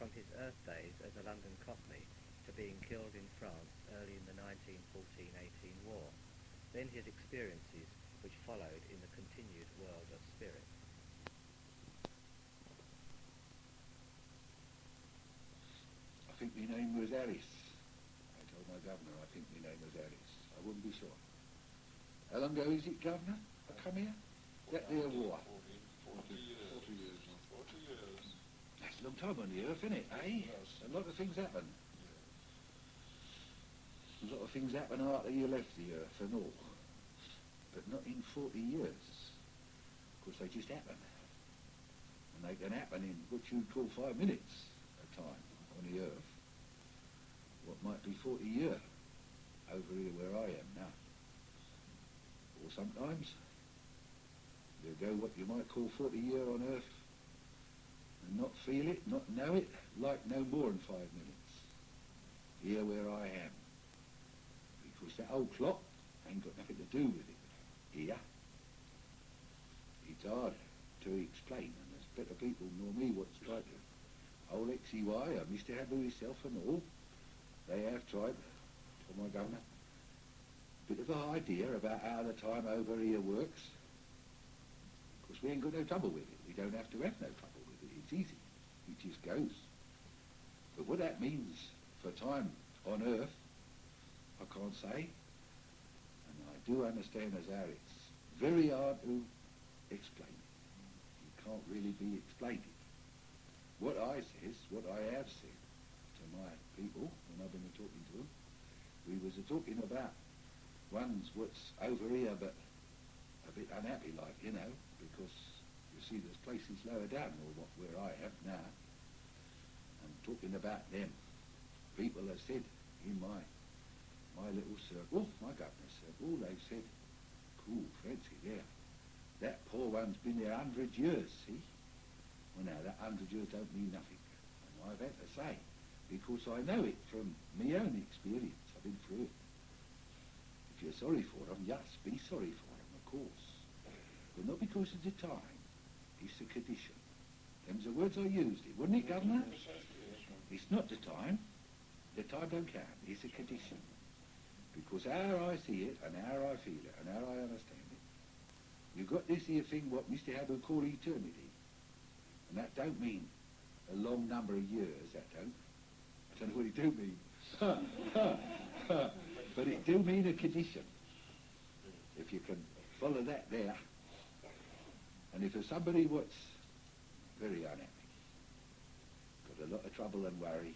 from his Earth days as a London Cockney to being killed in France early in the 1914-18 war, then his experiences which followed in the continued world of spirit. I think my name was Alice. I told my governor I think my name was Alice. I wouldn't be sure. How long ago is it, Governor? I come here? That there war. 40 years. 40 years. 40 years. That's a long time on the earth, isn't it, eh? Yes. A lot of things happen. A lot of things happen after you left the earth and all. But not in 40 years. Of course, they just happen. And they can happen in what you'd call 5 minutes a time on the earth. What might be 40 years over here where I am now. Or sometimes you go what you might call 40 years on earth and not feel it, not know it, like no more than 5 minutes. Here where I am. Because that old clock ain't got nothing to do with it. Here. It's hard to explain, and there's better people nor me what's tried to. Old XEY, Mr. Habu himself and all, they have tried, to my governor, bit of an idea about how the time over here works. Of course, we ain't got no trouble with it. We don't have to have no trouble with it. It's easy. It just goes. But what that means for time on Earth, I can't say. And I do understand as how it's very hard to explain it. It can't really be explained. What I says, what I have said to my people when I've been talking to them, we was talking about ones what's over here but a bit unhappy like, you know, because you see there's places lower down or where I am now. I'm talking about them. People have said in my little circle, my governor's circle, they've said, cool, fancy there. That poor one's been there 100 years, see? Well now, that 100 years don't mean nothing. And I've had to say, because I know it from my own experience. I've been through it. If you're sorry for them, yes, be sorry for them, of course. But not because of the time. It's the condition. Them's the words I used it, wouldn't it, Governor? It's not the time. The time don't count. It's a condition. Because how I see it, and how I feel it, and how I understand it, you've got this here thing what Mr. Habu call eternity. And that don't mean a long number of years, that don't. I don't know what it do mean. But it do mean a condition. If you can follow that there. And if there's somebody what's very unhappy, got a lot of trouble and worry,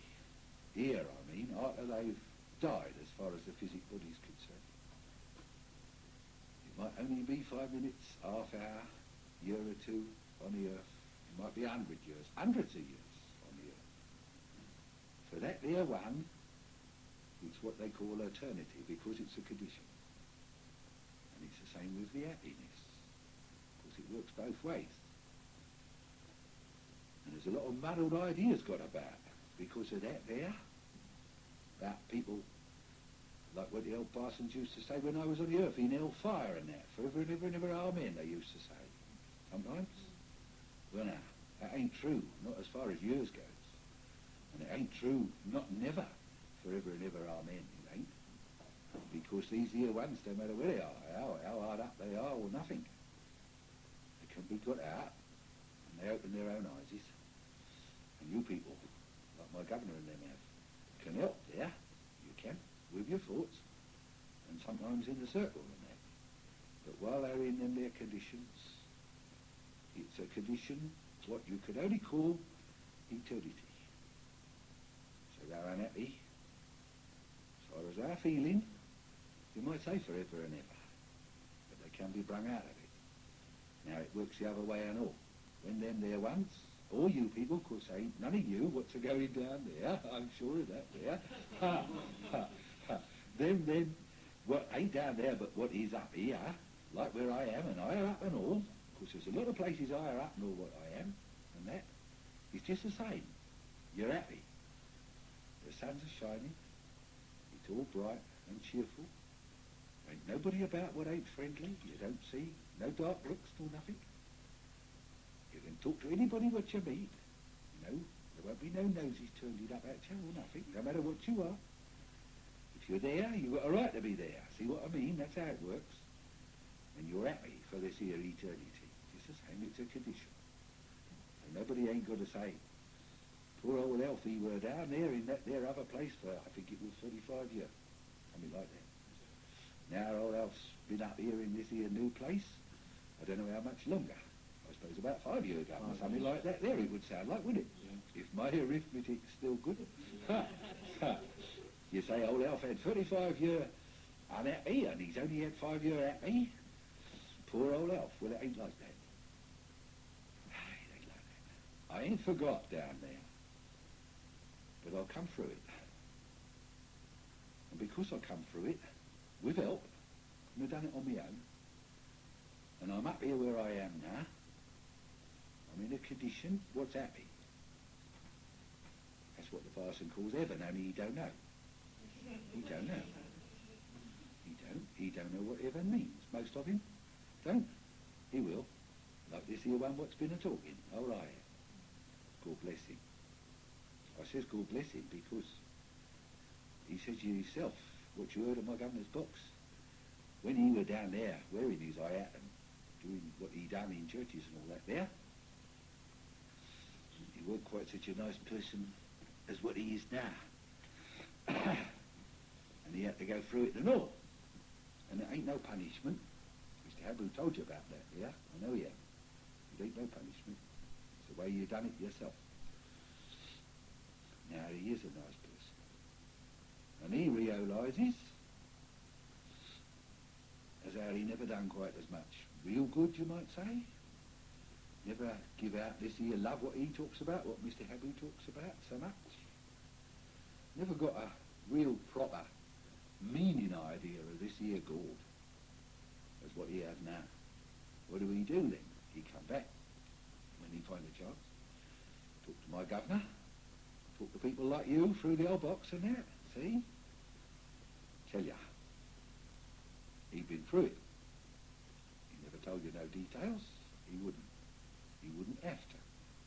here I mean, after they've died as far as the physic body's concerned. It might only be 5 minutes, half hour, year or two on the earth. It might be 100 years, hundreds of years on the earth. For that there one, it's what they call eternity, because it's a condition. And it's the same with the happiness, because it works both ways. And there's a lot of muddled ideas got about, because of that there, about people, like what the old parsons used to say when I was on the earth, in hellfire and that, forever and ever and ever, amen, they used to say, sometimes. Well now, that ain't true, not as far as years goes. And it ain't true, not never, forever and ever, amen, it ain't. Because these here ones, no matter where they are, how hard up they are or nothing, they can be got out, and they open their own eyes. And you people, like my governor and them have, can help there, you can, with your thoughts, and sometimes in the circle and that. But while they're in them their conditions, it's a condition, what you could only call eternity. So they're unhappy. As far as they're feeling, you might say forever and ever, but they can be brung out of it. Now it works the other way and all. When them there ones, all you people, of course ain't none of you what's a going down there, I'm sure of that there. Them, what ain't down there but what is up here, like where I am and higher up and all, because there's a lot of places higher up and all what I am, and that, it's just the same. You're happy. The suns are shining, it's all bright and cheerful. Ain't nobody about what ain't friendly, you don't see, no dark looks nor nothing. You can talk to anybody what you meet, you know, There won't be no noses turned up at you or nothing, no matter what you are. If you're there, you've got a right to be there. See what I mean? That's how it works. And you're happy for this here eternity. Just the same, it's a condition. And nobody ain't got to say, poor old Alfie were down there in that there other place for, I think it was 35 years. Something like that. Now old Alf's been up here in this here new place, I don't know how much longer. I suppose about 5 years ago or something like that there it would sound like, wouldn't it? Yeah. If my arithmetic's still good. Ha, ha. You say old Alf had 35 years unhappy and he's only had 5 years happy. Poor old Alf. Well, it ain't like that. It ain't like that. I ain't forgot down there. But I'll come through it. And because I come through it, with help, and I've done it on my own, and I'm up here where I am now, I'm in a condition what's happy. That's what the parson calls heaven, only he don't know. He don't know. He don't know what heaven means. Most of him don't. He will. Like this here one what's been a-talking. All right. God bless him. I says God bless him because he says you himself, what you heard of my governor's box, when he were down there wearing his eye at and doing what he done in churches and all that there, he weren't quite such a nice person as what he is now. And he had to go through it and all. And it ain't no punishment. Mr. Habu told you about that, yeah? I know he had. It ain't no punishment. It's the way you done it yourself. Now, he is a nice person. And he realises as how he never done quite as much real good, you might say. Never give out this here love, what he talks about, what Mr. Habu talks about so much. Never got a real proper meaning idea of this here God as what he has now. What do he do then? He come back when he find a chance. Talk to my governor. Talk to people like you through the old box and that. See? Tell ya. He'd been through it. He never told you no details. He wouldn't. He wouldn't have to.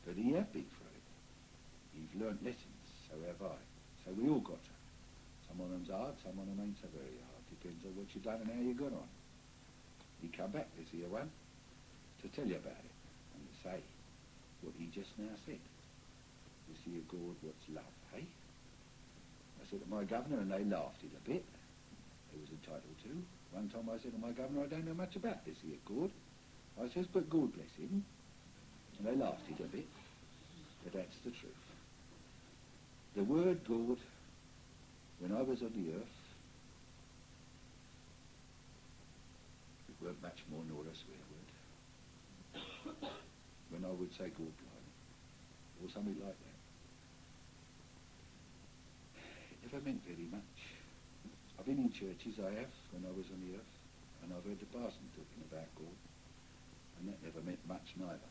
But he have been through it. He's learnt lessons. So have I. So we all got to. Some of them's hard, some of them ain't so very hard. Depends on what you done and how you got on. He come back this here one to tell you about it and to say what he just now said. This here God, what's love, eh? I said to my governor and they laughed it a bit. They was entitled to. One time I said to my governor, I don't know much about this here God. I says, but God bless him. And they laughed it a bit. But that's the truth. The word God, when I was on the earth, it weren't much more nor a swear word. When I would say God blimey, or something like that. It never meant very much. I've been in churches, I have, when I was on the earth, and I've heard the parson talking about God, and that never meant much neither.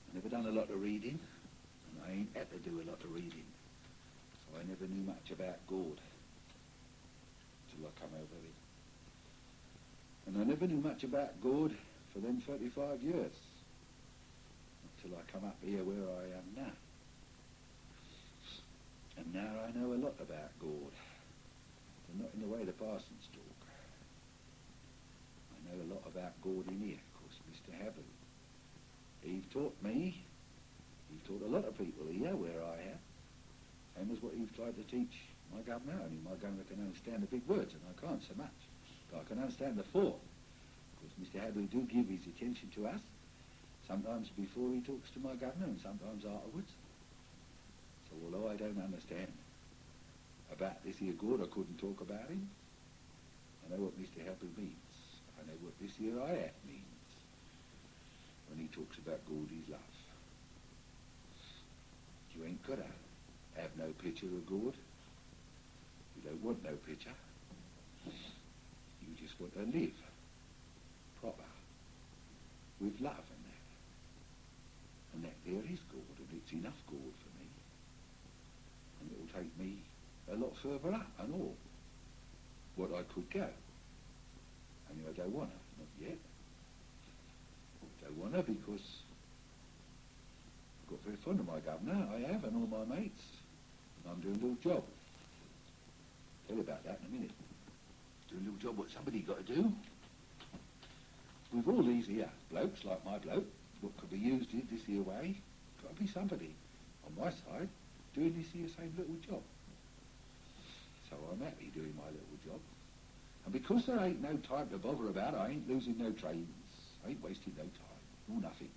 I never done a lot of reading, and I ain't had to do a lot of reading, so I never knew much about God till I come over here. And I never knew much about God for them 35 years, until I come up here where I am now. And now I know a lot about God, but not in the way the parsons talk. I know a lot about God in here, of course, Mr. Habu. He've taught me, he's taught a lot of people here where I am, same as what he's tried to teach my governor. Only my governor can understand the big words, and I can't so much. But I can understand the form, because Mr. Habu do give his attention to us, sometimes before he talks to my governor and sometimes afterwards. So although I don't understand about this here God, I couldn't talk about him. I know what Mr. Habu means. I know what this here I have means when he talks about God is love. You ain't got to have no picture of God. You don't want no picture. You just want to live proper with love and that. And that there is God, and it's enough God for me. And it'll take me a lot further up and all what I could go. Only I don't want to, not yet. Don't want to because I've got fond of my governor, I have, and all my mates. And I'm doing a little job. Tell you about that in a minute. Doing a little job what somebody got to do. With all these here blokes, like my bloke, what could be used in this here way, got to be somebody on my side doing this here same little job. So I'm happy doing my little job. And because there ain't no time to bother about, I ain't losing no trains. I ain't wasting no time, or nothing.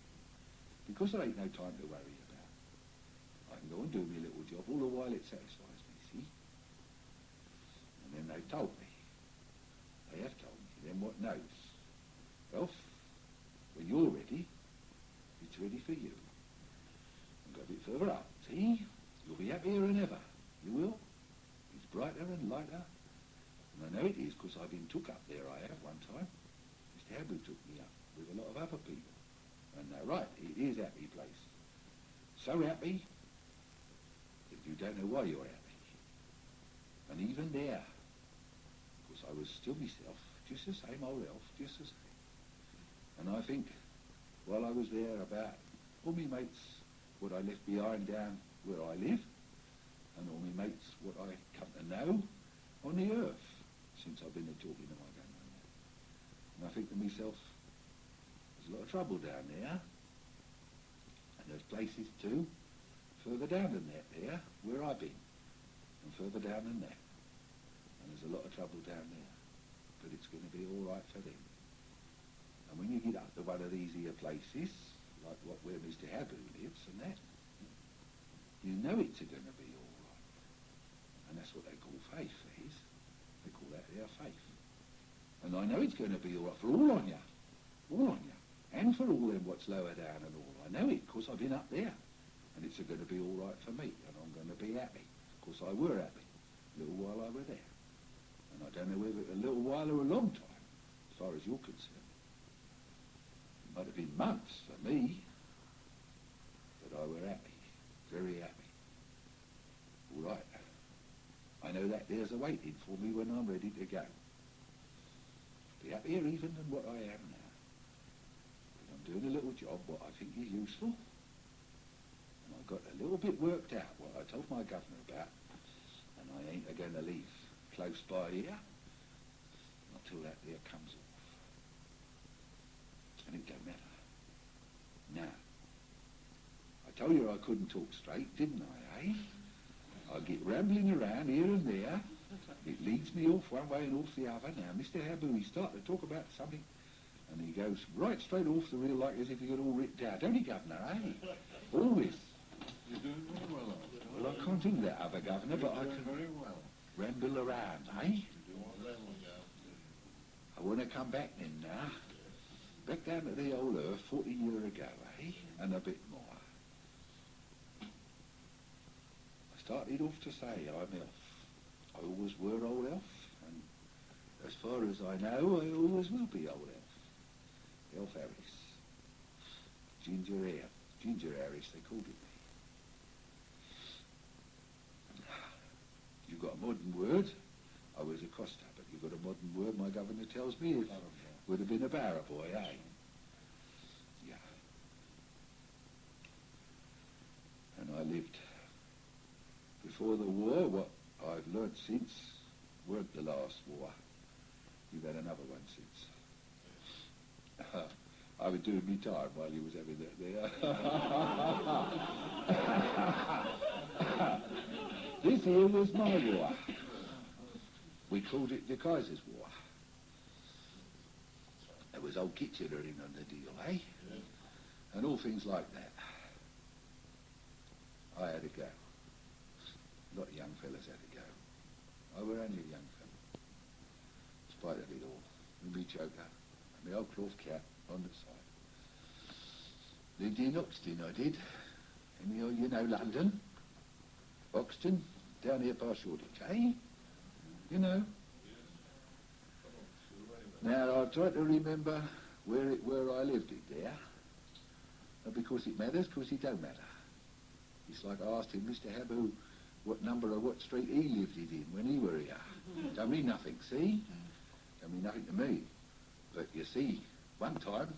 Because there ain't no time to worry about, I can go and do my little job all the while it satisfies me, see? And then they told me, they have told me, then what knows? Well, when you're ready, it's ready for you. And go a bit further up, see? You'll be happier than ever, you will. It's brighter and lighter. And I know it is because I've been took up there, I have, one time. Mr. Habu took me up with a lot of other people. And they're right, it is a happy place. So happy that you don't know why you're happy. And even there, because I was still myself, just the same old elf, just the same. And I think, while I was there, about all my mates, what I left behind down where I live, and all my mates, what I come to know on the earth, since I've been talking to my grandmother. And I think to myself, there's a lot of trouble down there, and there's places too, further down than that there, where I've been, and further down than that. And there's a lot of trouble down there, but it's going to be all right for them. And when you get up to one of these here places, like where Mr. Habu lives and that, you know it's going to be all right. And that's what they call faith, is. They call that their faith. And I know it's going to be all right for all on you. All on you. And for all them what's lower down and all. I know it, because I've been up there. And it's going to be all right for me. And I'm going to be happy. Because I were happy. A little while I were there. And I don't know whether a little while or a long time, as far as you're concerned. It might have been months for me. But I were happy. Very happy. All right. I know that there's a waiting for me when I'm ready to go. Be happier even than what I am now. But I'm doing a little job what I think is useful. And I've got a little bit worked out what I told my governor about. And I ain't going to leave close by here until that there comes off. And it don't matter. Now, I told you I couldn't talk straight, didn't I, eh? I get rambling around here and there. It leads me off one way and off the other. Now, Mr. Habu, he started to talk about something, and he goes right straight off the reel like as if he got all written down. Don't he, Governor, eh? Always. You're doing very well, Arthur. Well, I can't do that, other Governor, but I You're can doing very well. ramble around, eh? You're doing well, yeah. I want to come back then now. Back down to the old earth 40 years ago, eh? And a bit more. Started off to say I'm elf. I always were old elf, and as far as I know, I always will be old elf. Elf Harris. Ginger hair. Ginger Harris, they called it me. You got a modern word. I was a coster, but you got a modern word, my governor tells me, it would have been a barra boy, eh? Yeah. And I lived. Before the war, what I've learnt since weren't the last war. You've had another one since. I was doing me time while you was having that there. This here was my war. We called it the Kaiser's War. There was old Kitchener in on the deal, eh? And all things like that. I had to go. A lot of young fellas had to go. I were only a young fella. In spite of it all. With me choker and my old cloth cap on the side. Lived in Oxton, I did. In you know London. Oxton, down here past Shoreditch, eh? You know. Now, I try to remember where I lived it there. Not because it matters, because it don't matter. It's like I asked him, Mr. Habu, what number or what street he lived it in when he were here. Don't mean nothing, see? Don't mean nothing to me. But you see, one time,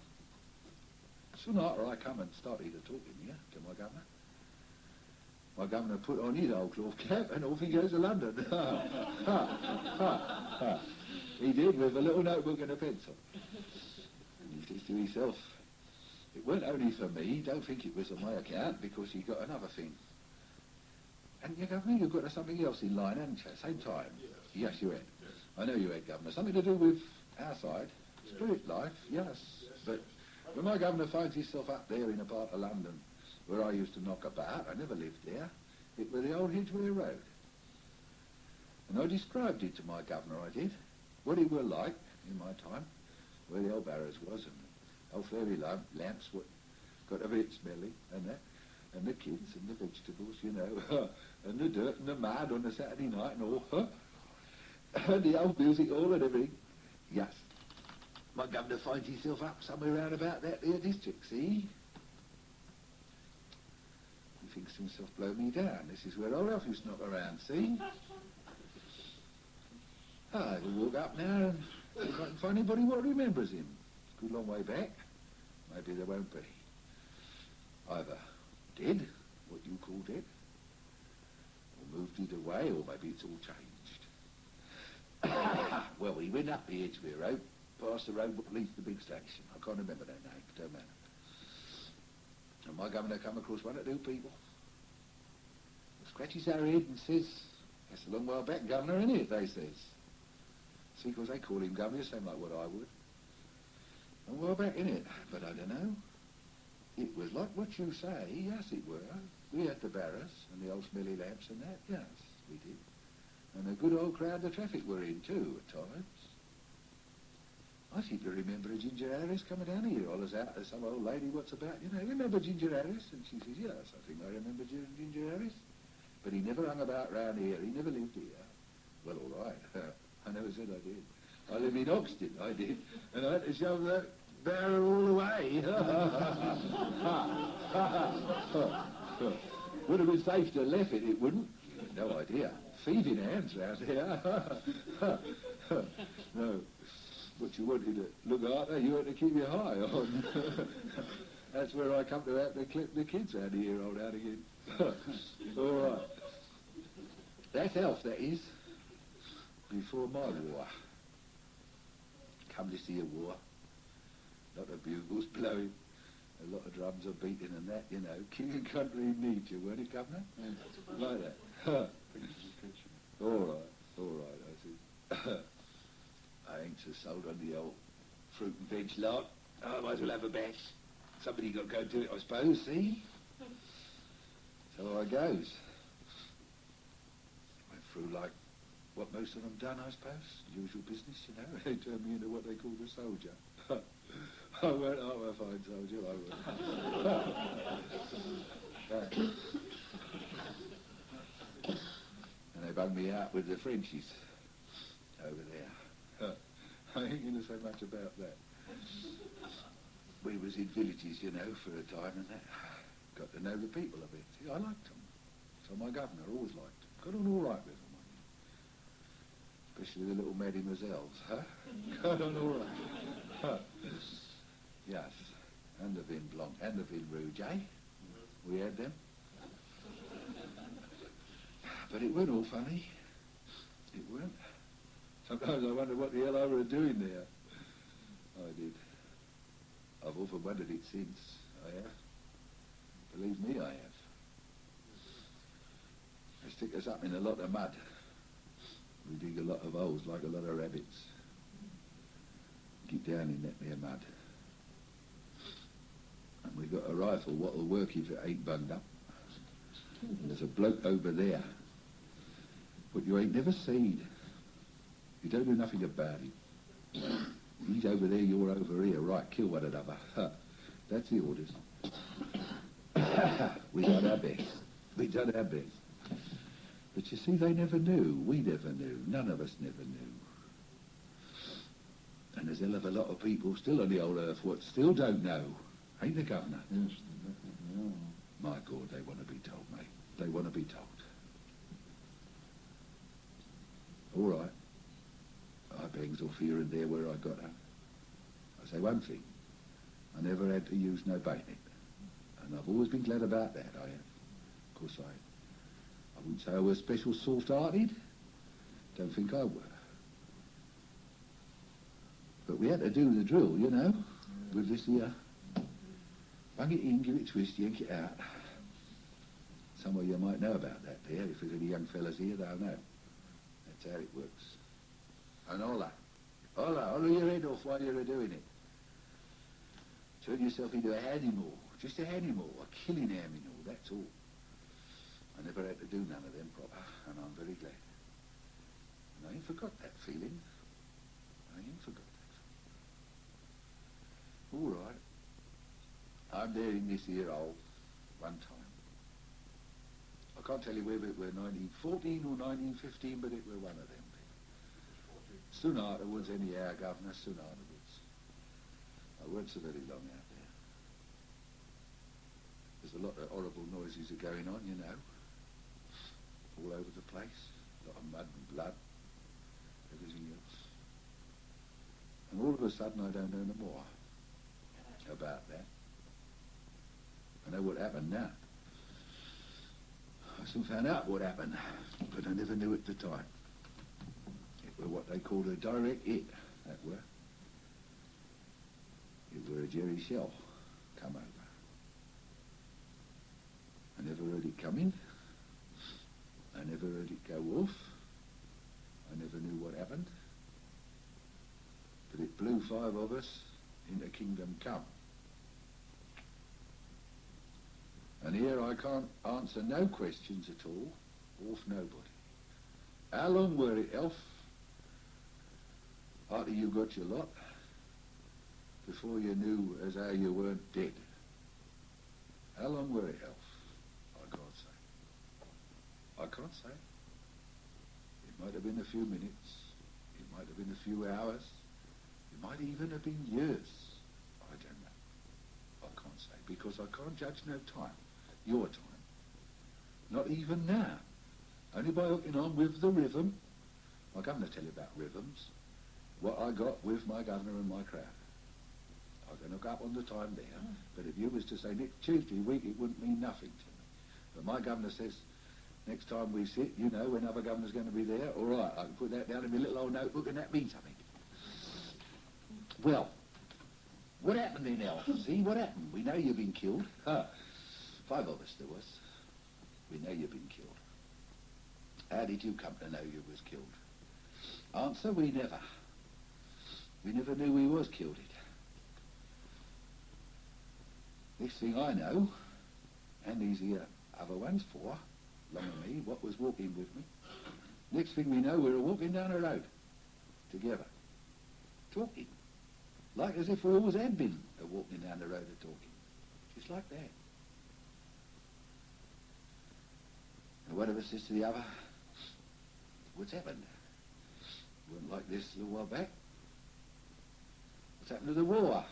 soon after I come and started to talking here to my governor, My governor put on his old cloth cap and off he goes to London. He did, with a little notebook and a pencil. And he says to himself, it weren't only for me, don't think it was on my account, because he got another thing. And you governor, you've got something else in line, haven't you, at the same time? Yes, you had. I know you had, governor. Something to do with our side, spirit life, yes. But when my governor finds himself up there in a part of London where I used to knock about, I never lived there, it was the old Hedgeway Road. And I described it to my governor, I did, what it were like in my time, where the old barrows was, and the old fairy lamps what got a bit smelly, and that, and the kids, and the vegetables, you know, and the dirt and the mud on a Saturday night and all, and the old music hall and everything. Yes, my governor finds himself up somewhere round about that there district, see? He thinks to himself, blow me down, this is where old Alf used to knock around, see? I will walk up now and see if I can find anybody what remembers him. Good long way back. Maybe there won't be. Either dead, what you call dead, or moved it away, or maybe it's all changed. Well, we went up the Edgeware Road, past the road what leads to the big station. I can't remember their name, don't matter. And my governor come across one or two people. Scratches our head and says, that's a long while back, governor, isn't it, they says. See, because they call him governor, same like what I would. A while back, innit? But I don't know. It was like what you say, yes it were. We had the barrows and the old smelly lamps and that, yes, we did. And a good old crowd the traffic were in too, at times. I seem to remember a Ginger Harris coming down here, hollers out at some old lady, what's about, you know, remember Ginger Harris? And she says, yes, I think I remember Ginger Harris. But he never hung about round here, he never lived here. Well, all right. I never said I did. I lived in Oxted, I did, and I had to shove that barrel all the way. Would have been safe to have left it, it wouldn't. No idea. Thieving hands round here. No. What you wanted to look after, you had to keep your eye on. That's where I come to have to clip the kids out of here, old out again. All right. That's Elf, that is. Before my war. Come to see a war. A lot of bugles blowing, a lot of drums are beating and that, you know. King and country needs you, weren't it, governor? Yeah. Like that. All right, I see. I ain't so sold on the old fruit and veg lot. I might as well have a bash. Somebody got to go do it, I suppose, see? So I goes. Went through like what most of them done, I suppose. Usual business, you know. They turned me into what they called a soldier. I weren't half a fine soldier, I weren't. And they bung me out with the Frenchies over there. I ain't going to say much about that. We was in villages, you know, for a time and that. Got to know the people a bit. See, I liked them. So my governor always liked them. Got on all right with them. Especially the little mademoiselles, huh? Got on all right. Huh. Yes. And the Vin Blanc and the Vin Rouge, eh? We had them. But it weren't all funny. It weren't. Sometimes I wonder what the hell I were doing there. I did. I've often wondered it since. I have. Believe me, I have. They stick us up in a lot of mud. We dig a lot of holes like a lot of rabbits. Get down in that there mud. And we got a rifle what'll work if it ain't bunged up. And there's a bloke over there. But you ain't never seen. You don't do nothing about him. He's over there, you're over here. Right, kill one another. That's the orders. We done our best. We done our best. But you see, they never knew. We never knew. None of us never knew. And there's a hell of a lot of people still on the old earth what still don't know. Ain't the governor? Yes, yeah. My God, they want to be told, mate. They want to be told. All right. I bangs off here and there where I got her. I say one thing. I never had to use no bayonet. And I've always been glad about that, I have. Of course I have. I wouldn't say I was special soft-hearted. Don't think I were. But we had to do the drill, you know, with this here. Bung it in, give it a twist, yank it out. Some of you might know about that there. If there's any young fellas here, they'll know. That's how it works. And holla your head off while you're doing it. Turn yourself into an animal, just an animal, a killing animal, that's all. I never had to do none of them proper, and I'm very glad. And I ain't forgot that feeling. I ain't forgot that. All right. I'm there in this here hole one time. I can't tell you whether it were 1914 or 1915, but it were one of them. Soon afterwards, anyhow, Governor, soon afterwards. I weren't so very long out there. There's a lot of horrible noises are going on, you know, all over the place. A lot of mud and blood, everything else. And all of a sudden, I don't know no more about that. I know what happened now. I soon found out what happened, but I never knew at the time. It were what they called a direct hit, that were. It were a jerry shell come over. I never heard it come in. I never heard it go off. I never knew what happened. But it blew 5 of us into Kingdom Come. And here I can't answer no questions at all, off nobody. How long were it, Elf, after you got your lot, before you knew as how you weren't dead? How long were it, Elf? I can't say. I can't say. It might have been a few minutes. It might have been a few hours. It might even have been years. I don't know. I can't say, because I can't judge no time. Your time. Not even now. Only by hooking on with the rhythm. I'm going to tell you about rhythms. What I got with my governor and my crowd. I can hook up on the time there, but if you was to say next Tuesday week, it wouldn't mean nothing to me. But my governor says, next time we sit, you know, when other governor's going to be there, all right, I can put that down in my little old notebook and that means something. Well, what happened then, Elf? See, what happened? We know you've been killed. 5 of us there was. We know you've been killed. How did you come to know you was killed? Answer, we never. We never knew we was killed it. Next thing I know, and these here other ones, 4, along with me, what was walking with me. Next thing we know, we were walking down the road, together, talking. Like as if we always had been walking down the road and talking. Just like that. And one of us says to the other, what's happened? It wasn't like this a little while back. What's happened to the war?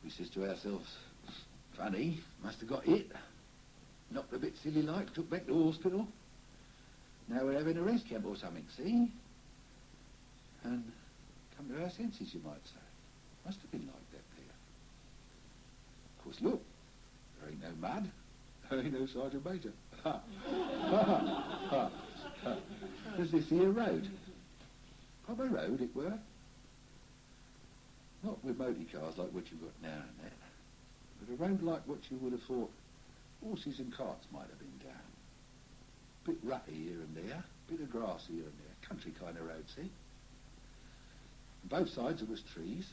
We says to ourselves, funny, must have got hit. Knocked a bit silly like, took back to the hospital. Now we're having a rest camp or something, see? And come to our senses, you might say. Must have been like that there. Of course, look, there ain't no mud. There ain't no Sergeant Major. There's this here road. Proper road it were. Not with motor cars like what you've got now and that. But a road like what you would have thought horses and carts might have been down. Bit rutty here and there, bit of grass here and there. Country kind of road, see? On both sides there was trees,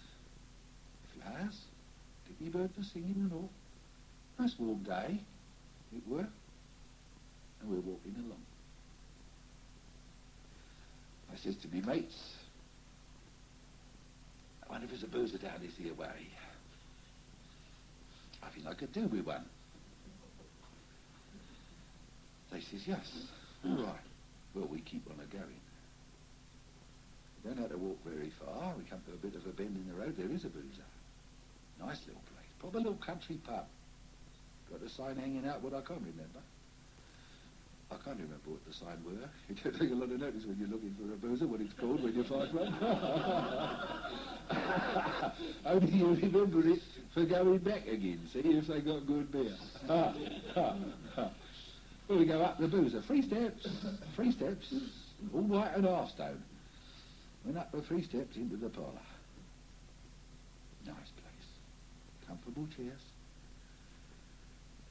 flowers, dicky birds were singing and all. Nice warm day, it were. And we're walking along. I says to me mates, I wonder if there's a boozer down this here way. I think I could do with one. They says, yes, all right. Well, we keep on a-going. We don't have to walk very far. We come to a bit of a bend in the road. There is a boozer. Nice little place. Proper little country pub. Got a sign hanging out, what I can't remember. I can't remember what the sign were. You don't take a lot of notice when you're looking for a boozer, what it's called when you find one. Only you remember it for going back again, see, if they got good beer. Well, we go up the boozer, 3 steps, all white and half stone. Went up the 3 steps into the parlour. Nice place. Comfortable chairs.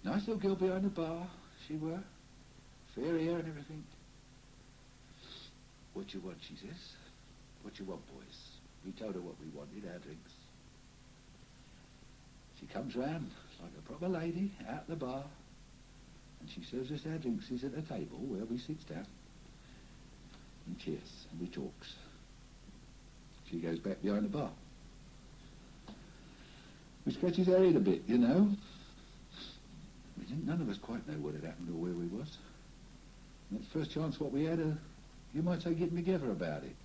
Nice little girl behind the bar, she were. Fair hair and everything. What you want, she says. What you want, boys? We told her what we wanted, our drinks. She comes round like a proper lady, out the bar, and she serves us our drinks at a table where we sits down and cheers and we talks. She goes back behind the bar. We scratches our head a bit, you know. We didn't, none of us quite know what had happened or where we was. And that's the first chance what we had, you might say, getting together about it.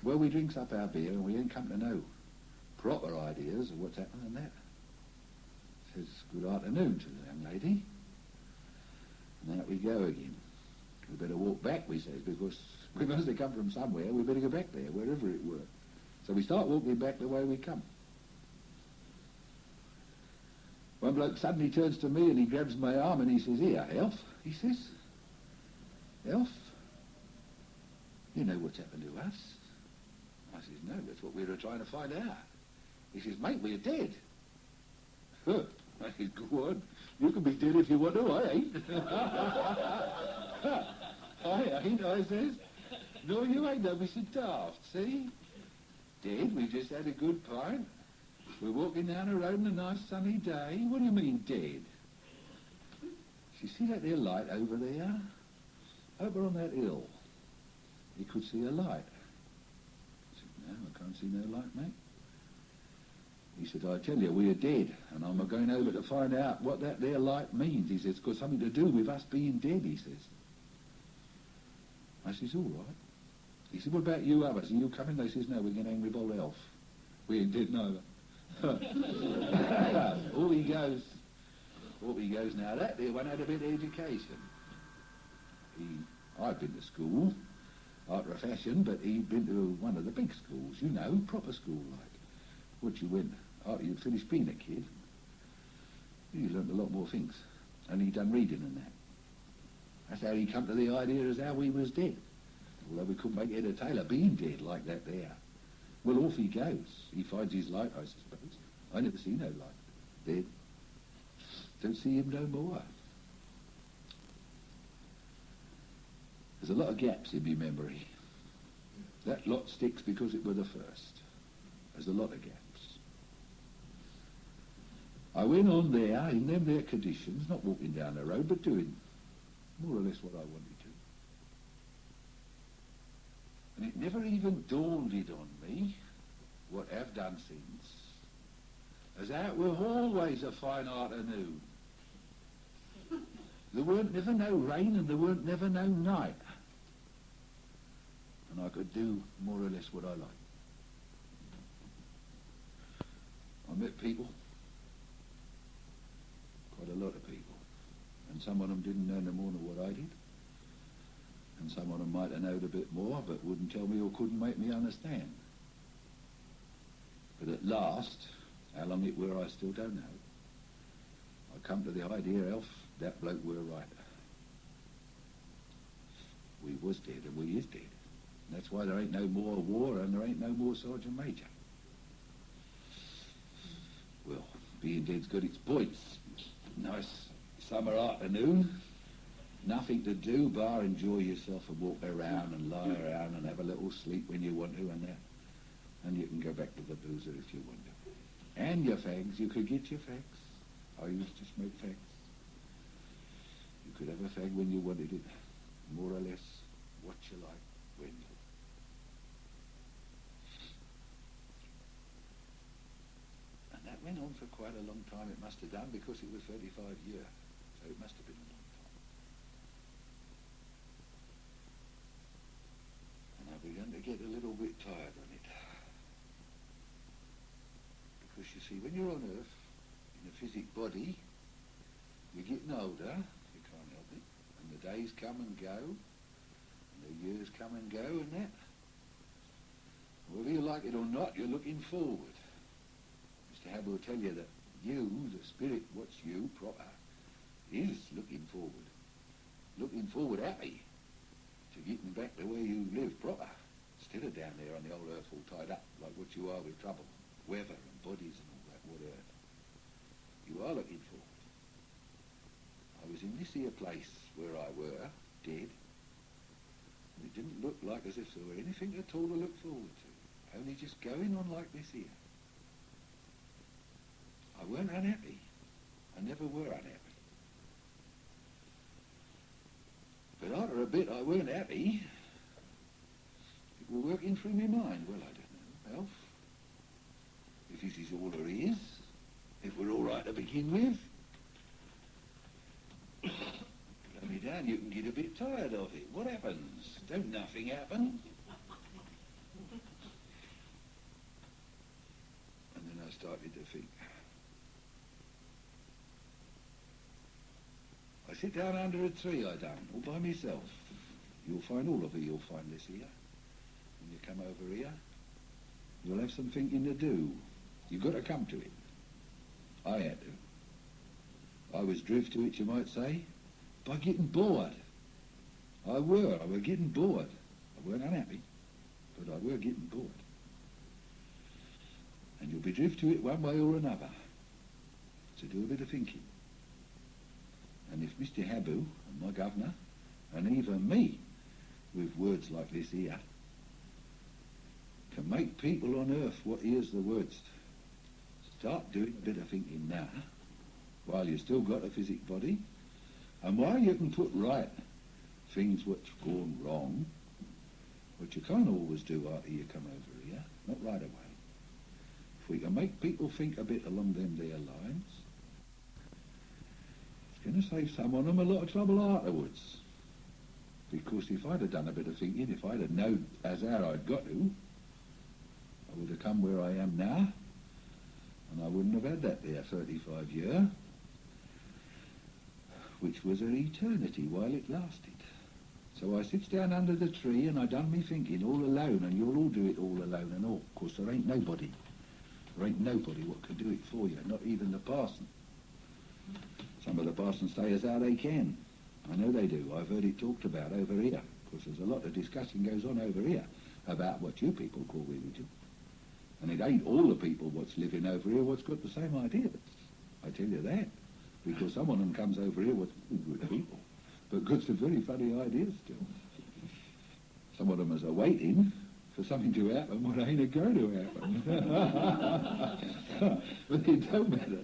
Well, we drinks up our beer and we ain't come to know proper ideas of what's happened and that. Says good afternoon to the young lady. And out we go again. We better walk back, we says, because we must have come from somewhere. We better go back there, wherever it were. So we start walking back the way we come. One bloke suddenly turns to me and he grabs my arm and he says, "Here, Elf," he says. "Elf, you know what's happened to us?" I says, "No, that's what we were trying to find out." He says, "Mate, we're dead." Huh. I says, "Go on. You can be dead if you want to. I ain't." I ain't, I says. "No, you ain't, don't be so daft, see? Dead, we just had a good pint. We're walking down the road on a nice sunny day. What do you mean, dead?" She see that there light over there? Over on that hill. You could see a light. I said, "No, I can't see no light, mate." He said, "I tell you, we are dead, and I'm going over to find out what that there light means." He says, "It's got something to do with us being dead," he says. I says, "All right." He said, "What about you others? Are you coming?" They says, "No, we're going to hang with old Elf. We ain't dead neither." Off he goes now. That there one had a bit of education. I'd been to school, after a fashion, but he'd been to one of the big schools, you know, proper school like. What you went, after you'd finished being a kid, you learnt a lot more things. And he'd done reading and that. That's how he come to the idea as how we was dead. Although we couldn't make head or tail of being dead like that there. Well, off he goes. He finds his light, I suppose. I never see no light. Dead. Don't see him no more. There's a lot of gaps in my memory. That lot sticks because it were the first. There's a lot of gaps. I went on there in them there conditions, not walking down the road, but doing more or less what I wanted to. And it never even dawned it on me, what I've done since, as how it were always a fine afternoon. There weren't never no rain and there weren't never no night. And I could do more or less what I liked. I met people, quite a lot of people, and some of them didn't know no more than what I did, and some of them might have known a bit more, but wouldn't tell me or couldn't make me understand. But at last, how long it were I still don't know, I come to the idea, Elf, that bloke were right. We was dead and we is dead. And that's why there ain't no more war and there ain't no more Sergeant Major. Well, being dead's got its points. Nice summer afternoon, nothing to do bar enjoy yourself and walk around and lie around and have a little sleep when you want to and that. And you can go back to the boozer if you want to. And your fags, you could get your fags. I used to smoke fags. You could have a fag when you wanted it, more or less what you like, when you like. And that went on for quite a long time, it must have done, because it was 35 years, so it must have been a long time. And I began to get a little bit tired on it. Because you see, when you're on Earth, in a physic body, you're getting older, you can't help it, and the days come and go, and the years come and go and that. Whether you like it or not, you're looking forward. Mr. Hab will tell you that You, the spirit, what's you, proper, is looking forward. Looking forward happy to getting back to where you live proper, instead of down there on the old earth all tied up like what you are with trouble, weather and bodies and all that, whatever. You are looking forward. I was in this here place where I were, dead, and it didn't look like as if there were anything at all to look forward to, only just going on like this here. I weren't unhappy. I never were unhappy. But after a bit I weren't happy. It were working through my mind. Well, I don't know, Alf. If this is all there is, if we're all right to begin with, blow me down, you can get a bit tired of it. What happens? Don't nothing happen? And then I started to think. I sit down under a tree, I done, all by myself. You'll find all of you, you'll find this here. When you come over here, you'll have some thinking to do. You've got to come to it. I had to. I was driven to it, you might say, by getting bored. I were getting bored. I weren't unhappy, but I were getting bored. And you'll be driven to it one way or another, to do a bit of thinking. And if Mr. Habu and my governor, and even me, with words like this here, can make people on earth what hears the words, start doing a bit of thinking now, while you still got a physic body, and while you can put right things what's gone wrong, which you can't always do after you come over here, not right away. If we can make people think a bit along them there lines, going to save some of them a lot of trouble afterwards. Because if I'd have done a bit of thinking, if I'd have known as how I'd got to, I would have come where I am now, and I wouldn't have had that there 35 year, which was an eternity while it lasted. So I sits down under the tree and I done me thinking all alone, and you'll all do it all alone and all. Of course there ain't nobody. There ain't nobody what can do it for you, not even the parson. Some of the parsons say as how they can. I know they do. I've heard it talked about over here. Of course, there's a lot of discussion goes on over here about what you people call religion. And it ain't all the people what's living over here what's got the same ideas. I tell you that. Because some of them comes over here with good people, but got some very funny ideas still. Some of them is waiting for something to happen what ain't a going to happen. But it don't matter.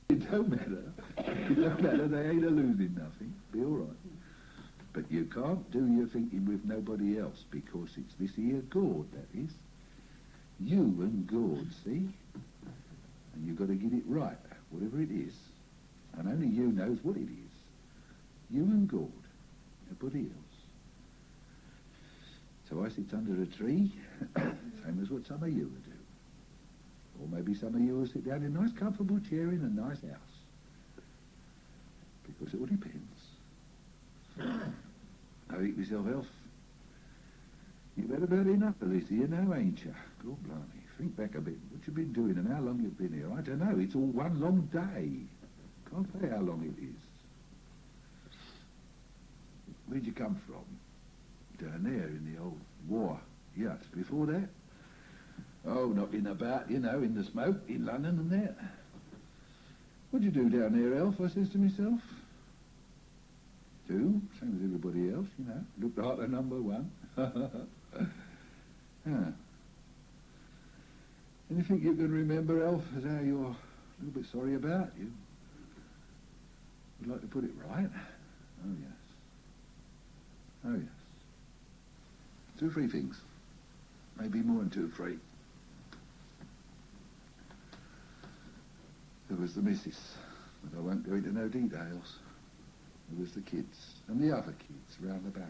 It don't matter. It don't matter. They ain't a-losing nothing. Be all right. But you can't do your thinking with nobody else, because it's this here God, that is. You and God, see? And you've got to get it right, whatever it is. And only you knows what it is. You and God. Nobody else. So I sit under a tree, same as what some of you would do. Or maybe some of you will sit down in a nice comfortable chair in a nice house. Because it all depends. I eat myself health. You've had about enough of this here now, ain't you? God blimey. Think back a bit. What you been doing and how long you've been here? I don't know. It's all one long day. Can't say how long it is. Where'd you come from? Down there in the old war yachts. Before that? Oh, knocking about, you know, in the smoke, in London and that. What'd you do down there, Elf? I says to myself. Do, same as everybody else, you know. Looked after number one. Yeah. Anything you can remember, Elf, as how you're a little bit sorry about? You would like to put it right? Oh, yes. Oh, yes. 2 or 3 things. Maybe more than 2 or 3. There was the missus, but I won't go into no details. There was the kids, and the other kids round the barrow.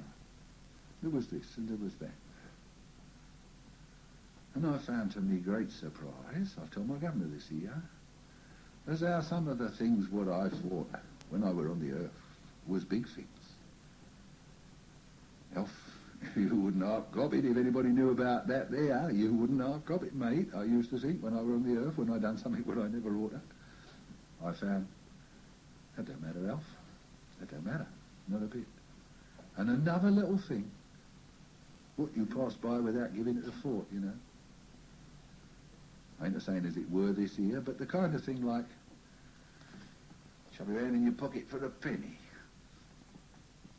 There was this, and there was that. And I found to me great surprise, I've told my governor this year, as how some of the things what I thought when I were on the earth was big things. Elf, you wouldn't half cop it. If anybody knew about that there, you wouldn't half cop it, mate. I used to think when I were on the earth, when I done something what I never ought to, I found, that don't matter, Alf. That don't matter. Not a bit. And another little thing, what you pass by without giving it a thought, you know. I ain't a saying as it were this year, but the kind of thing like, shove your hand in your pocket for a penny.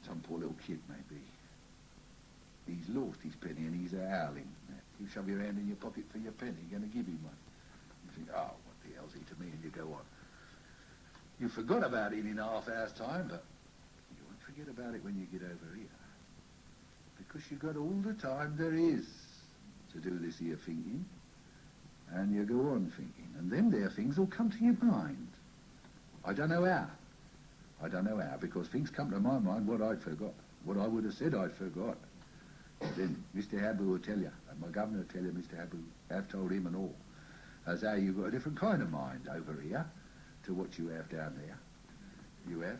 Some poor little kid, maybe. He's lost his penny and he's howling. You shove your hand in your pocket for your penny, you're going to give him one. You think, oh, what the hell's he to me? And you go on. You forgot about it in half hour's time, but you won't forget about it when you get over here. Because you've got all the time there is to do this here thinking. And you go on thinking. And them there things will come to your mind. I don't know how. I don't know how, because things come to my mind what I'd forgot. What I would have said I'd forgot. Then Mr. Habu will tell you, and my governor will tell you, Mr. Habu, I've told him and all, as how you've got a different kind of mind over here to what you have down there. You have.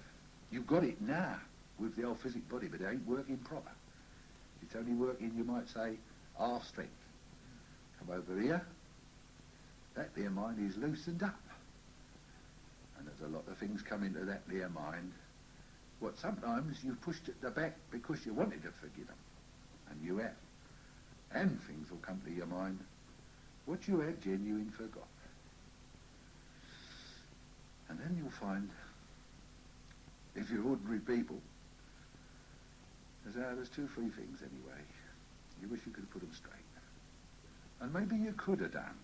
You've got it now with the old physic body, but it ain't working proper. It's only working, you might say, half strength. Come over here, that there mind is loosened up. And there's a lot of things come into that there mind, what sometimes you've pushed at the back because you wanted to forget them. And you have. And things will come to your mind what you had genuine forgot. And then you'll find, if you're ordinary people, there's 2 or 3 things anyway. You wish you could put them straight. And maybe you could have done,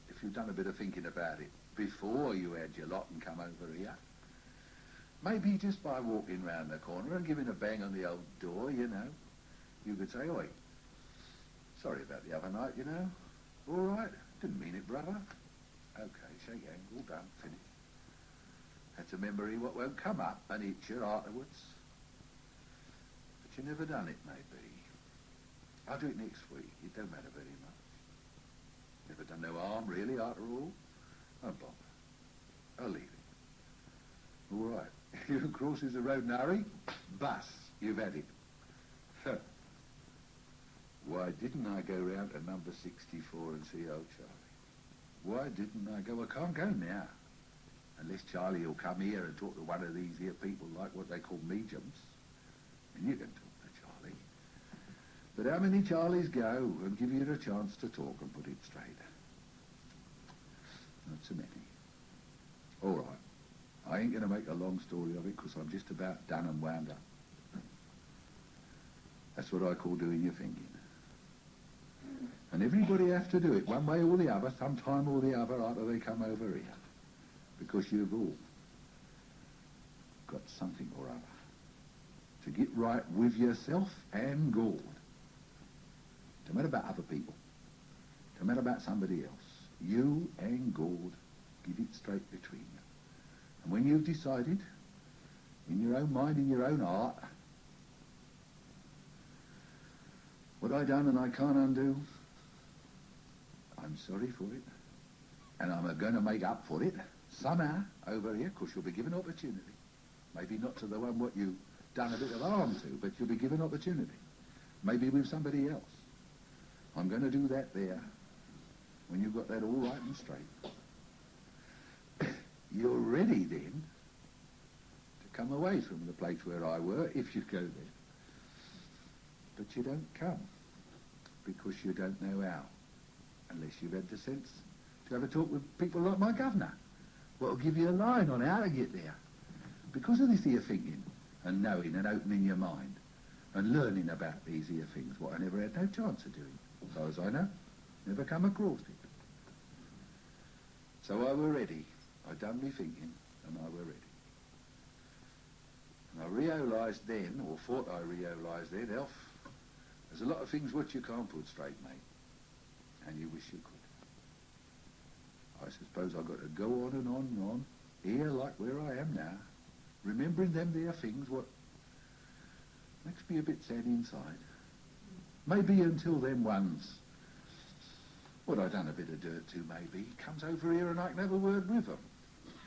if you'd done a bit of thinking about it, before you had your lot and come over here. Maybe just by walking round the corner and giving a bang on the old door, you know, you could say, oi, sorry about the other night, you know. All right, didn't mean it, brother. Okay, shake hands, all done, finished. That's a memory what won't come up and itch you afterwards. But you never done it, maybe. I'll do it next week, it don't matter very much. Never done no harm, really, after all. Don't bother. I'll leave it. All right. You crosses the road in a hurry, bus, you've had it. Why didn't I go round to number 64 and see old Charlie? Why didn't I go? I can't go now. Unless Charlie will come here and talk to one of these here people like what they call mediums. And you can talk to Charlie. But how many Charlies go and give you the chance to talk and put it straight? Not so many. All right. I ain't going to make a long story of it because I'm just about done and wound up. That's what I call doing your thinking. And everybody has to do it one way or the other, sometime or the other after they come over here. Because you've all got something or other to get right with yourself and God. Don't matter about other people. Don't matter about somebody else. You and God, get it straight between you. And when you've decided, in your own mind, in your own heart, what I done and I can't undo, I'm sorry for it. And I'm going to make up for it somehow over here, because you'll be given opportunity. Maybe not to the one what you done a bit of harm to, but you'll be given opportunity. Maybe with somebody else. I'm going to do that there when you've got that all right and straight. You're ready then to come away from the place where I were, if you go there. But you don't come because you don't know how, unless you've had the sense to have a talk with people like my governor, what'll give you a line on how to get there. Because of this here thinking and knowing and opening your mind and learning about these here things, what I never had no chance of doing. As far as I know, never come across it. So I were ready. I done me thinking, and I were ready. And I realised then, or thought I realised then, Elf, there's a lot of things what you can't put straight, mate. And you wish you could. I suppose I've got to go on and on and on, here like where I am now, remembering them there things what makes me a bit sad inside. Maybe until them ones, what I done a bit of dirt to maybe, comes over here and I can have a word with them.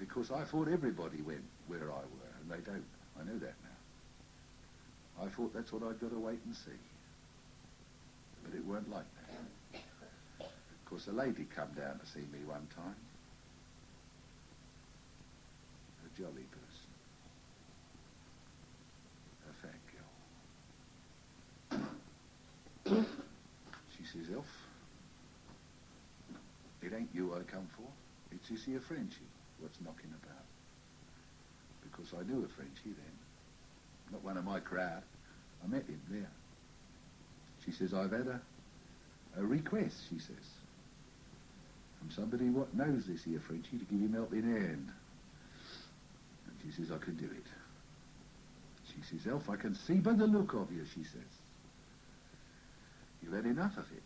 Because I thought everybody went where I were, and they don't. I know that now. I thought that's what I'd got to wait and see. weren't like that. Of course, a lady come down to see me one time. A jolly person. A fat girl. She says, Elf, it ain't you I come for. It's this here Frenchie what's knocking about. Because I knew a Frenchie then. Not one of my crowd. I met him there. She says, I've had a request, she says, from somebody what knows this here Frenchie to give him helping hand. And she says, I can do it. She says, Elf, I can see by the look of you, she says. You've had enough of it,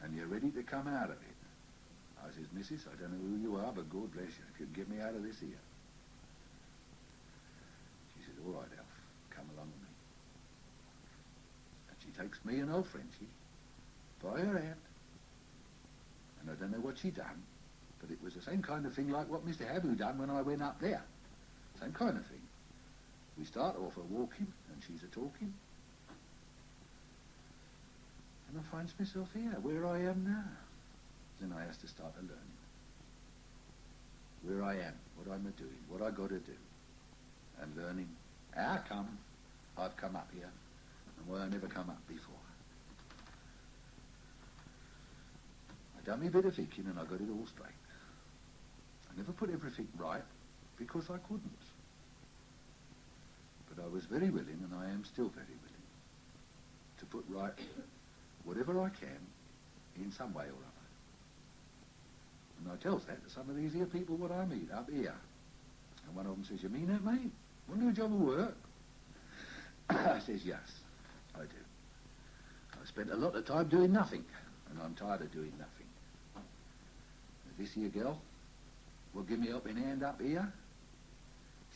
and you're ready to come out of it. I says, Missus, I don't know who you are, but God bless you, if you can get me out of this here. She says, all right, Elf, come along with me. And she takes me and old Frenchie by her hand. And I don't know what she done, but it was the same kind of thing like what Mr. Habu done when I went up there. Same kind of thing. We start off a walking, and she's a talking. And I finds myself here, where I am now. Then I has to start a learning. Where I am, what I'm a-doing, what I got to do. And learning how come I've come up here, and why I never come up before. I done me bit of thinking, and I got it all straight. I never put everything right, because I couldn't. But I was very willing, and I am still very willing, to put right whatever I can in some way or other. And I tells that to some of these here people what I meet up here. And one of them says, you mean that, mate? Want to do a job of work? I says, yes, I do. I've spent a lot of time doing nothing, and I'm tired of doing nothing. This here girl will give me a helping hand up here.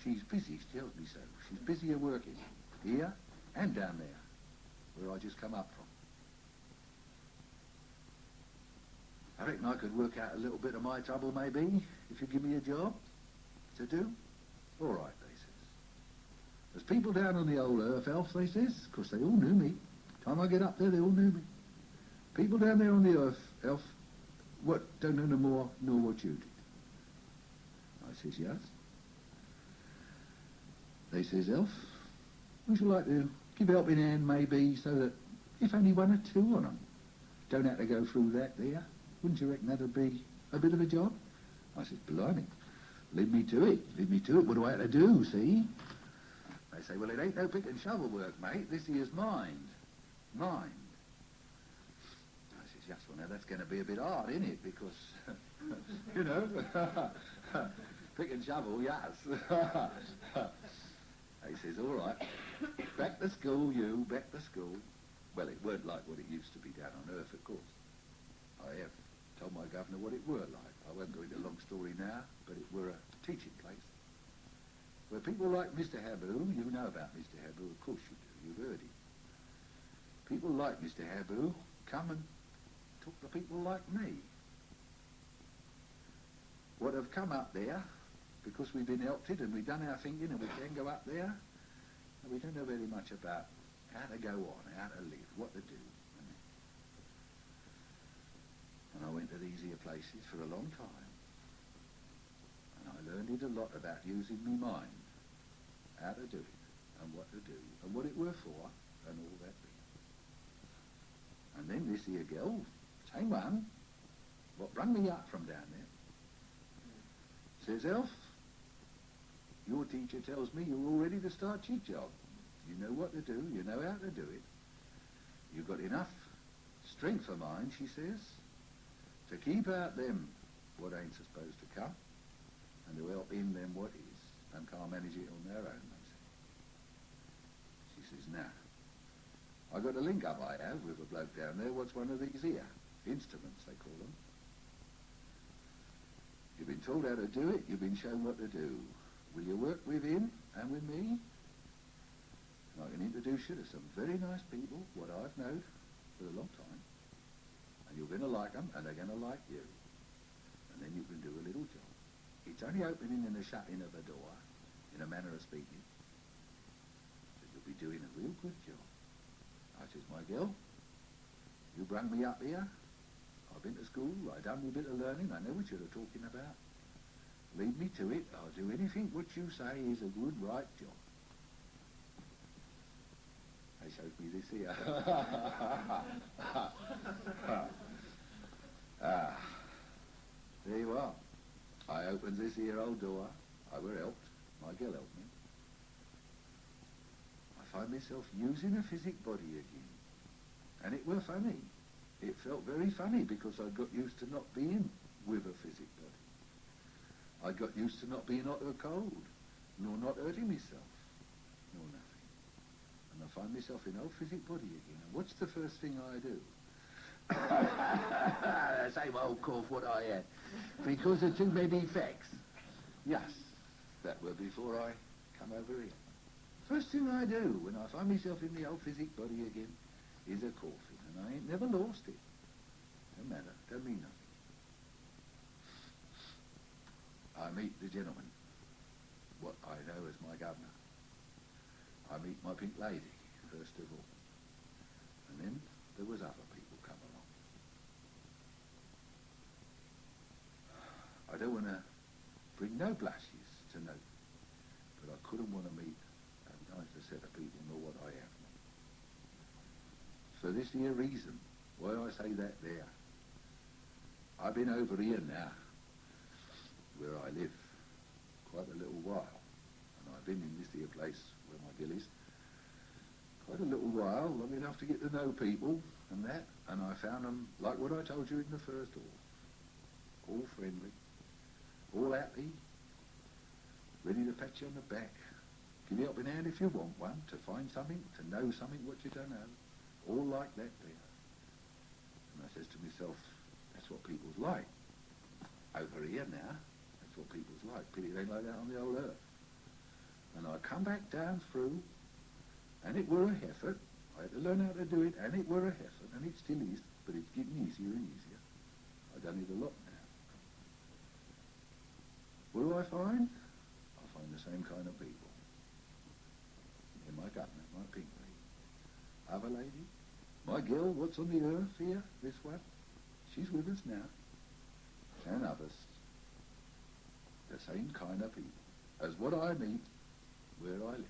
She's busy, she tells me so. She's busy at working, here and down there, where I just come up from. I reckon I could work out a little bit of my trouble, maybe, if you give me a job to do. All right, they says. There's people down on the old earth, Elf, they says, because they all knew me. Time I get up there, they all knew me. People down there on the earth, Elf, what don't know no more nor what you did. I says, yes. They says, Elf, would you like to give a helping hand, maybe, so that if only one or two on them don't have to go through that there? Wouldn't you reckon that'd be a bit of a job? I says, blimey, lead me to it, lead me to it. What do I have to do, see? They say, well, it ain't no pick and shovel work, mate. This here's mind. Mind. I says, yes, well, now that's going to be a bit hard, isn't it? Because, you know, pick and shovel, yes. He says, all right, back to school, you, back to school. Well, it weren't like what it used to be down on earth, of course. I have told my governor what it were like. I won't go into a long story now, but it were a teaching place. Where people like Mr. Habu, you know about Mr. Habu, of course you do, you've heard him. People like Mr. Habu come and talk to people like me. What have come up there, because we've been helped it and we've done our thinking and we can go up there, and we don't know very much about how to go on, how to live, what to do. And I went to these here places for a long time. And I learned it a lot about using me mind, how to do it, and what to do, and what it were for, and all that thing. And then this here girl, same one, what brung me up from down there, says, Elf, your teacher tells me you're all ready to start your job. You know what to do, you know how to do it. You've got enough strength of mind, she says, to keep out them what ain't supposed to come, and to help in them what is, and can't manage it on their own, they say. She says, now, I got a link up I have with a bloke down there, what's one of these here, instruments they call them. You've been told how to do it, you've been shown what to do. Will you work with him and with me? And I can introduce you to some very nice people, what I've known for a long time. And you're going to like them, and they're going to like you. And then you can do a little job. It's only opening and a shutting of a door, in a manner of speaking. So you'll be doing a real good job. I says, my girl, You brung me up here. I've been to school, I done me bit of learning, I know what you're talking about. Lead me to it, I'll do anything what you say is a good, right job. They showed me this here. There you are. I opened this here old door. I were helped. My girl helped me. I find myself using a physic body again. And it were funny. It felt very funny because I got used to not being with a physic body. I got used to not being out of a cold, nor not hurting myself, nor nothing. And I find myself in old physic body again. And what's the first thing I do? Same old cough what I had. Because of too many facts. Yes, that were before I come over here. First thing I do when I find myself in the old physic body again is a coughing. And I ain't never lost it. Don't matter, don't mean nothing. I meet the gentleman, what I know as my governor. I meet my pink lady, first of all. And then there was other people come along. I don't want to bring no blushes to note, but I couldn't want to meet a nicer set of people nor what I have now. For this here reason, why I say that there. I've been over here now, where I live, quite a little while. And I've been in this here place where my gill is quite a little while, long enough to get to know people and that, and I found them like what I told you in the first all friendly, all happy, ready to pat you on the back, give you a helping hand if you want one, to find something, to know something what you don't know, all like that there. And I says to myself, that's what people's like. Over here now, that's what people's like. Pity they ain't like that on the old earth. And I come back down through, and it were a effort. I had to learn how to do it, and it were a effort, and it still is, but it's getting easier and easier. I've done it a lot now. What do I find? I find the same kind of people. In my governor, my pink lady. Other lady, my girl, what's on the earth here, this one, she's with us now. And others. The same kind of people as what I meet where I live.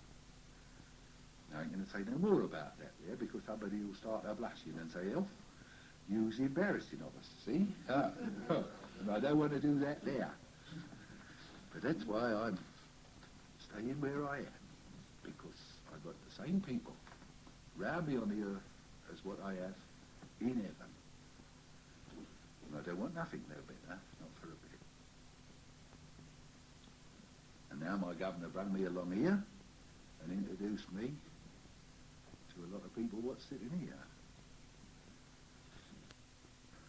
Now, I ain't going to say no more about that there, because somebody will start a blushing and say, Elf, you's embarrassing of us, see? And I don't want to do that there. But that's why I'm staying where I am, because I've got the same people round me on the earth as what I have in heaven. And I don't want nothing no better, not for a bit. And now my governor brought me along here and introduced me to a lot of people what's sitting here.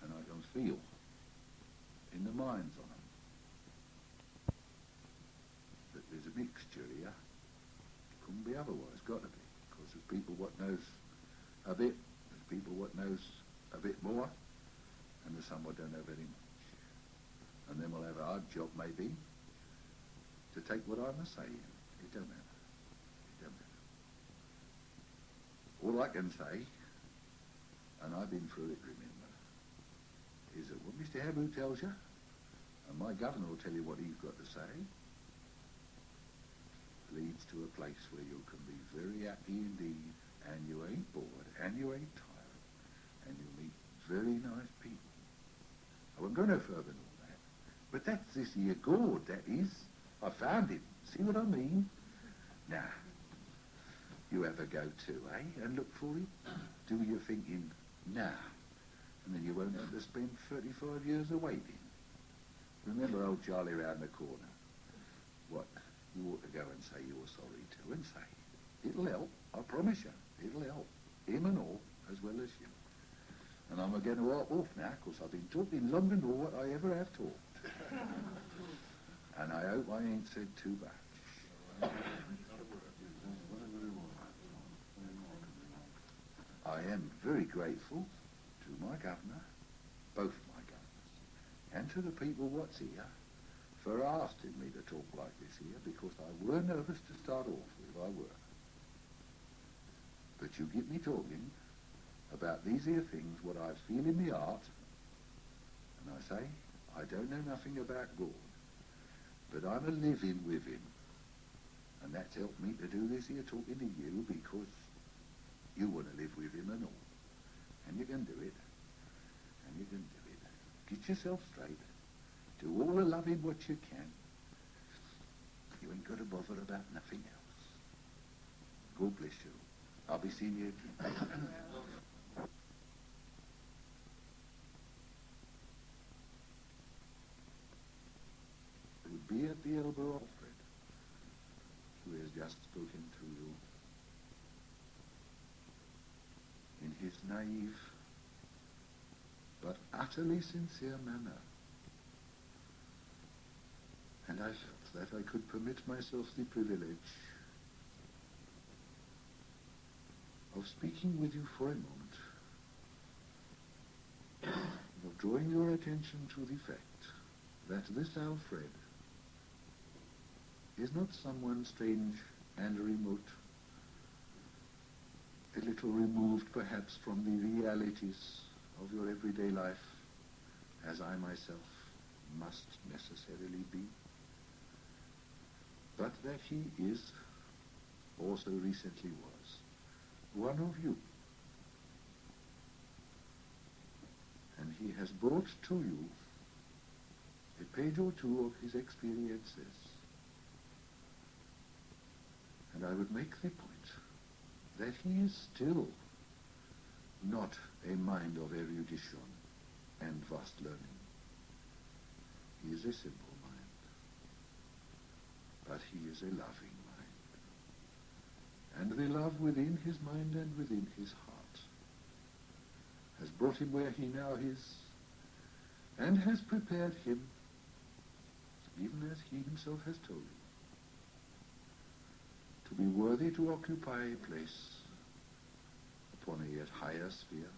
And I can feel in the minds on them that there's a mixture here. It couldn't be otherwise, got to be, because there's people what knows a bit, there's people what knows a bit more, and there's some what don't know very much. And then we'll have a hard job, maybe, to take what I'm a-saying. It don't matter. It don't matter. All I can say, and I've been through it, remember, is that what Mr. Habu tells you, and my governor will tell you what he's got to say, leads to a place where you can be very happy indeed, and you ain't bored, and you ain't tired, and you meet very nice people. I won't go no further than all that. But that's this here gourd, that is. I found it. See what I mean? Now, you ever go too, eh? And look for it? Do your thinking, nah. And then you won't have to spend 35 years a waiting. Remember old Charlie round the corner? What? You ought to go and say you're sorry to, and say, it'll help, I promise you, it'll help. Him and all, as well as you. And I'm going to hop off now, because I've been talking longer than what I ever have talked. And I hope I ain't said too much. I am very grateful to my governor, both my governors, and to the people what's here, for asking me to talk like this here, because I were nervous to start off with, I were. But you get me talking about these here things what I feel in me heart, and I say, I don't know nothing about God, but I'm a living with him, and that's helped me to do this here talking to you because you want to live with him and all, and you can do it, and you can do it. Get yourself straight, do all the loving what you can. You ain't got to bother about nothing else. God bless you. I'll be seeing you again. It would be at the elbow of Alfred, who has just spoken to you in his naive but utterly sincere manner. And I felt that I could permit myself the privilege of speaking with you for a moment, of drawing your attention to the fact that this Alfred is not someone strange and remote, a little removed perhaps from the realities of your everyday life, as I myself must necessarily be, but that he is, or so recently was, one of you. And he has brought to you a page or two of his experiences. And I would make the point that he is still not a mind of erudition and vast learning. He is a simple mind, but he is a loving mind. And the love within his mind and within his heart has brought him where he now is, and has prepared him, even as he himself has told you, to be worthy to occupy a place upon a yet higher sphere,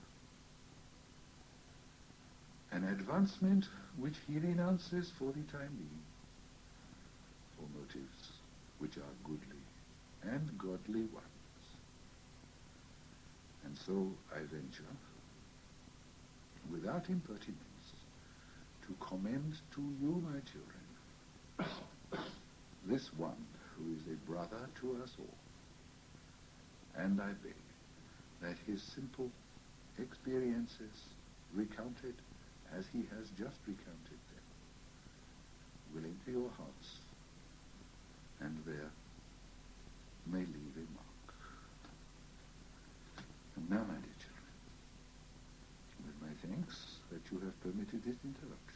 an advancement which he renounces for the time being, for motives which are goodly and godly ones. And so I venture, without impertinence, to commend to you, my children, this one who is a brother to us all. And I beg that his simple experiences, recounted as he has just recounted them, will enter your hearts, and there may leave a mark. And now, my dear children, with my thanks that you have permitted this interruption,